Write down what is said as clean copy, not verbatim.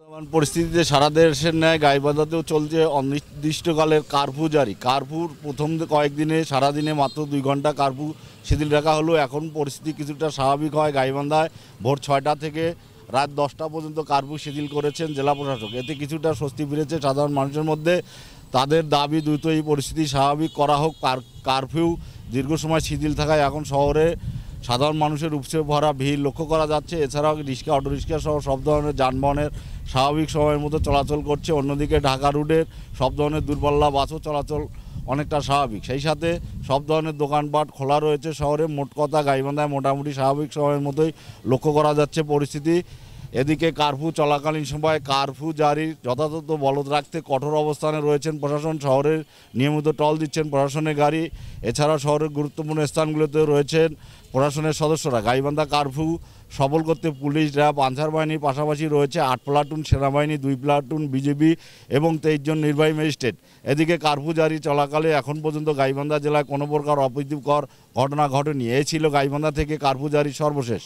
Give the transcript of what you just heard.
বর্তমান পরিস্থিতিতে সারা দেশের ন্যায় গাইবান্ধাতেও চলছে অনির্দিষ্টকালের কারফিউ জারি। কারফিউর প্রথম কয়েকদিনে সারাদিনে মাত্র 2 ঘন্টা কারফিউ শিথিল রাখা হলো। এখন পরিস্থিতি কিছুটা স্বাভাবিক হয়। গাইবান্ধায় ভোর 6টা থেকে রাত 10টা পর্যন্ত কারফিউ শিথিল করেছেন জেলা প্রশাসক। এতে কিছুটা স্বস্তি ফিরেছে সাধারণ মানুষের মধ্যে। তাদের দাবি দ্রুত এই পরিস্থিতি স্বাভাবিক করা হোক। কারফিউ দীর্ঘ সময় শিথিল থাকায় এখন শহরে সাধারণ মানুষের উপচে ভরা ভিড় লক্ষ্য করা যাচ্ছে। এছাড়াও রিক্সা, অটোরিক্সা সহ সব ধরনের যানবাহনের স্বাভাবিক সময়ের মতো চলাচল করছে। অন্যদিকে ঢাকা রুটের সব ধরনের দূরপাল্লা বাসও চলাচল অনেকটা স্বাভাবিক। সেই সাথে সব ধরনের দোকানপাট খোলা রয়েছে শহরে। মোট কথা গাইবান্ধায় মোটামুটি স্বাভাবিক সময়ের মতোই লক্ষ্য করা যাচ্ছে পরিস্থিতি। এদিকে কারফিউ চলাকালীন সময় কারফিউ জারির যথাযথ বলদ রাখতে কঠোর অবস্থানে রয়েছেন প্রশাসন। শহরের নিয়মিত টহল দিচ্ছেন প্রশাসনের গাড়ি। এছাড়া শহরের গুরুত্বপূর্ণ স্থানগুলোতে রয়েছেন প্রশাসনের সদস্যরা। গাইবান্ধা কারফিউ সফল করতে পুলিশ, র্যাব, আনসার বাহিনীর পাশাপাশি রয়েছে 8 প্লাটুন সেনাবাহিনী, 2 প্লাটুন বিজিবি এবং 23 জন নির্বাহী ম্যাজিস্ট্রেট। এদিকে কারফিউ জারি চলাকালে এখন পর্যন্ত গাইবান্ধা জেলায় কোনো প্রকার অপ্রীতিকর ঘটনা ঘটেনি। এই ছিল গাইবান্ধা থেকে কারফিউ জারির সর্বশেষ।